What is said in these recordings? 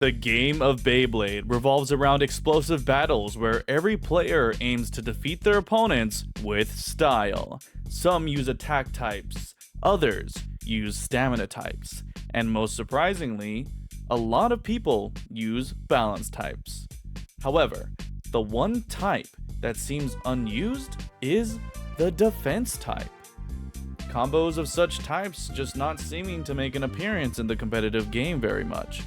The game of Beyblade revolves around explosive battles where every player aims to defeat their opponents with style. Some use attack types, others use stamina types, and most surprisingly, a lot of people use balance types. However, the one type that seems unused is the defense type. Combos of such types just not seeming to make an appearance in the competitive game very much.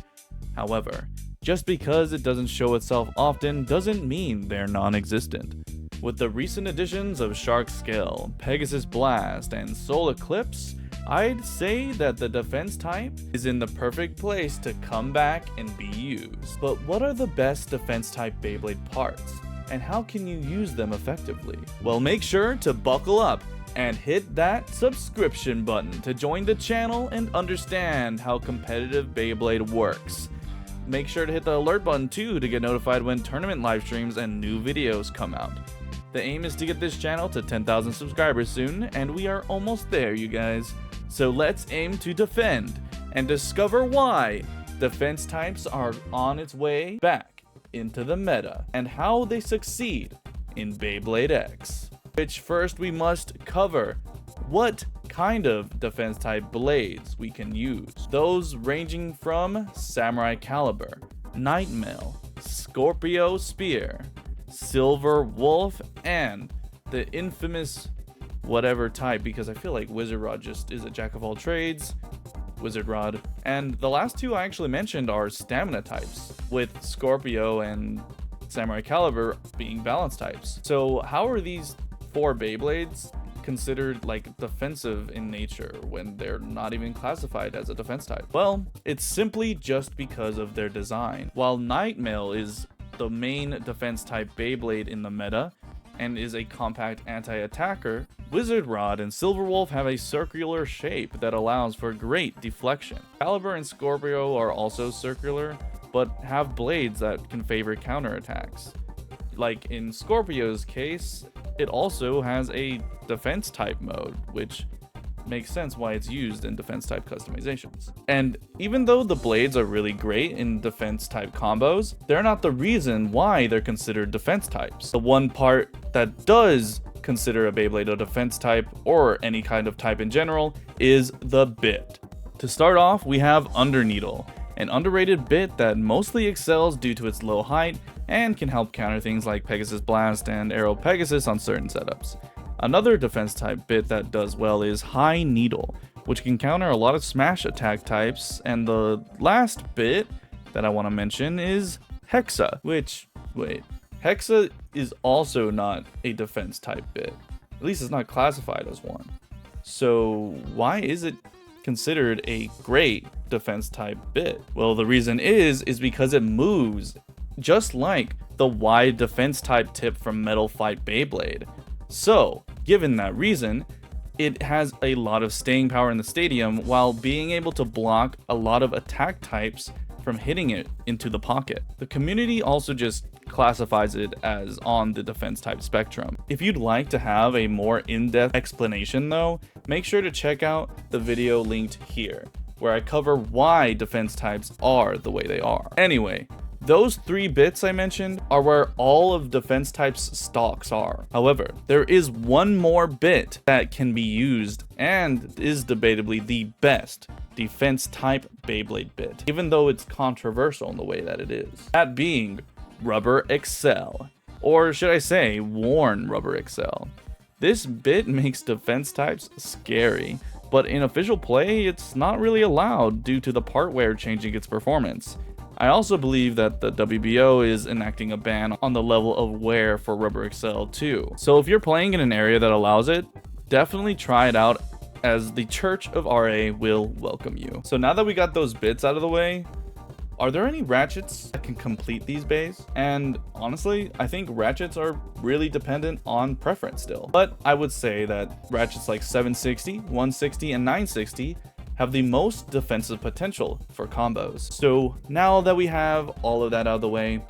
However, just because it doesn't show itself often doesn't mean they're non-existent. With the recent additions of Shark Scale, Pegasus Blast, and Soul Eclipse, I'd say that the defense type is in the perfect place to come back and be used. But what are the best defense type Beyblade parts, and how can you use them effectively? Well, make sure to buckle up and hit that subscription button to join the channel and understand how competitive Beyblade works. Make sure to hit the alert button too to get notified when tournament live streams and new videos come out. The aim is to get this channel to 10,000 subscribers soon, and we are almost there, you guys. So let's aim to defend and discover why defense types are on its way back into the meta and how they succeed in Beyblade X. Which first we must cover what kind of defense type blades we can use. Those ranging from Samurai Caliber, Nightmail, Scorpio Spear, Silver Wolf, and the infamous whatever type, because I feel like Wizard Rod just is a jack of all trades. Wizard Rod. And the last two I actually mentioned are stamina types, with Scorpio and Samurai Caliber being balance types. So how are these four Beyblades considered like defensive in nature when they're not even classified as a defense type? Well, it's simply just because of their design. While Nightmail is the main defense type Beyblade in the meta and is a compact anti-attacker, Wizard Rod and Silver Wolf have a circular shape that allows for great deflection. Caliber and Scorpio are also circular, but have blades that can favor counterattacks. Like in Scorpio's case, it also has a defense type mode, which makes sense why it's used in defense type customizations. And even though the blades are really great in defense type combos, they're not the reason why they're considered defense types. The one part that does consider a Beyblade a defense type, or any kind of type in general, is the bit. To start off, we have Underneedle, an underrated bit that mostly excels due to its low height and can help counter things like Pegasus Blast and Arrow Pegasus on certain setups. Another defense type bit that does well is High Needle, which can counter a lot of smash attack types. And the last bit that I want to mention is Hexa, which, Hexa is also not a defense type bit. At least it's not classified as one. So why is it considered a great defense type bit? Well, the reason is because it moves just like the wide defense type tip from Metal Fight Beyblade. So, given that reason, it has a lot of staying power in the stadium while being able to block a lot of attack types from hitting it into the pocket. The community also just classifies it as on the defense type spectrum. If you'd like to have a more in-depth explanation though, make sure to check out the video linked here, where I cover why defense types are the way they are. Anyway, those three bits I mentioned are where all of defense type's stocks are. However, there is one more bit that can be used and is debatably the best defense type Beyblade bit, even though it's controversial in the way that it is. That being Rubber Excel, or should I say Worn Rubber Excel. This bit makes defense types scary, but in official play, it's not really allowed due to the part wear changing its performance. I also believe that the WBO is enacting a ban on the level of wear for Rubber Excel too. So if you're playing in an area that allows it, definitely try it out, as the Church of RA will welcome you. So now that we got those bits out of the way, are there any Ratchets that can complete these bays? And honestly, I think Ratchets are really dependent on preference still. But I would say that Ratchets like 760, 160, and 960 have the most defensive potential for combos. So now that we have all of that out of the way,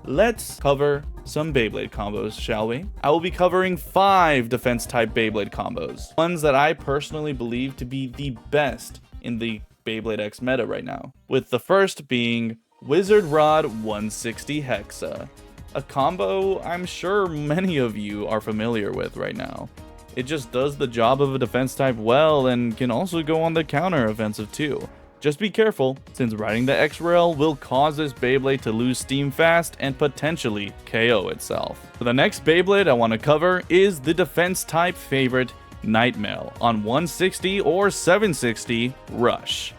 let's cover some Beyblade combos, shall we? I will be covering 5 defense type Beyblade combos, ones that I personally believe to be the best in the Beyblade X meta right now, with the first being Wizard Rod 160 Hexa, a combo I'm sure many of you are familiar with right now. It just does the job of a defense type well and can also go on the counter offensive too. Just be careful, since riding the X-Rail will cause this Beyblade to lose steam fast and potentially KO itself. So the next Beyblade I want to cover is the defense type favorite Nightmare on 160 or 760 Rush.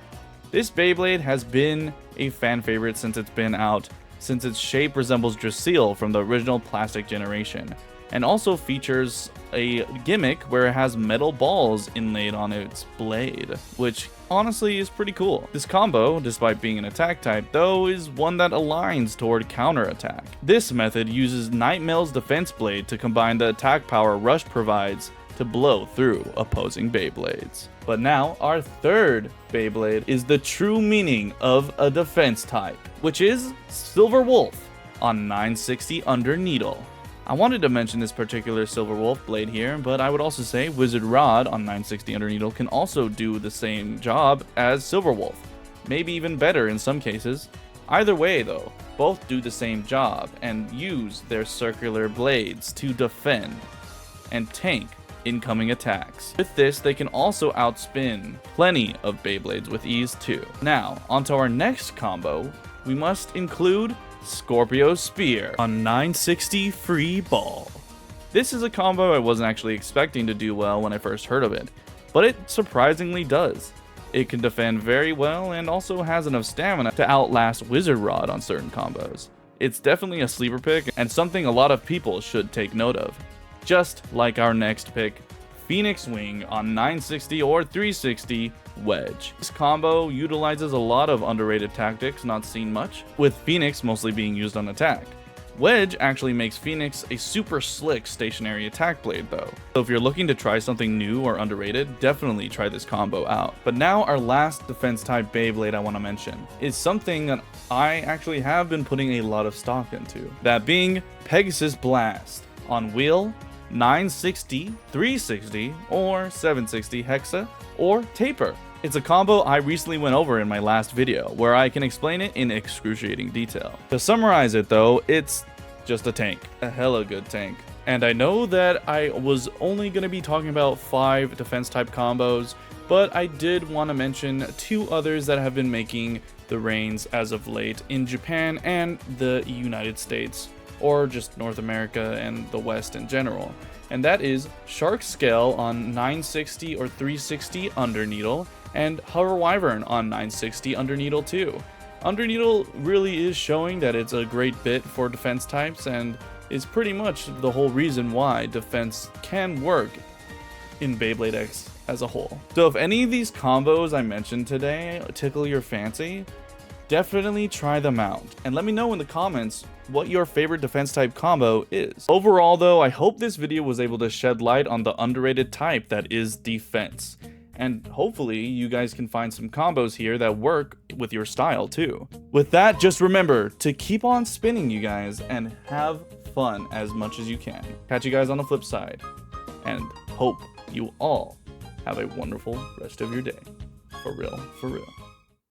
This Beyblade has been a fan favorite since it's been out, since its shape resembles Drasil from the original plastic generation, and also features a gimmick where it has metal balls inlaid on its blade, which honestly is pretty cool. This combo, despite being an attack type though, is one that aligns toward counter attack. This method uses Nightmare's defense blade to combine the attack power Rush provides to blow through opposing Beyblades. But now our third Beyblade is the true meaning of a defense type, which is Silver Wolf on 960 Under Needle. I wanted to mention this particular Silver Wolf blade here, but I would also say Wizard Rod on 960 Under Needle can also do the same job as Silver Wolf, maybe even better in some cases. Either way though, both do the same job and use their circular blades to defend and tank incoming attacks. With this, they can also outspin plenty of Beyblades with ease too. Now, onto our next combo, we must include Scorpio Spear on 960 Free Ball. This is a combo I wasn't actually expecting to do well when I first heard of it, but it surprisingly does. It can defend very well and also has enough stamina to outlast Wizard Rod on certain combos. It's definitely a sleeper pick and something a lot of people should take note of. Just like our next pick, Phoenix Wing on 960 or 360 Wedge. This combo utilizes a lot of underrated tactics not seen much, with Phoenix mostly being used on attack. Wedge actually makes Phoenix a super slick stationary attack blade though. So if you're looking to try something new or underrated, definitely try this combo out. But now our last defense type Beyblade I want to mention is something that I actually have been putting a lot of stock into. That being Pegasus Blast on wheel 960, 360, or 760 Hexa, or Taper. It's a combo I recently went over in my last video, where I can explain it in excruciating detail. To summarize it though, it's just a tank. A hella good tank. And I know that I was only going to be talking about 5 defense type combos, but I did want to mention 2 others that have been making the reigns as of late in Japan and the United States, or just North America and the West in general. And that is Shark Scale on 960 or 360 Under Needle, and Hover Wyvern on 960 Under Needle too. Under Needle really is showing that it's a great bit for defense types and is pretty much the whole reason why defense can work in Beyblade X as a whole. So if any of these combos I mentioned today tickle your fancy, definitely try them out and let me know in the comments what your favorite defense type combo is. Overall though, I hope this video was able to shed light on the underrated type that is defense. And hopefully you guys can find some combos here that work with your style too. With that, just remember to keep on spinning, you guys, and have fun as much as you can. Catch you guys on the flip side, and hope you all have a wonderful rest of your day. For real, for real.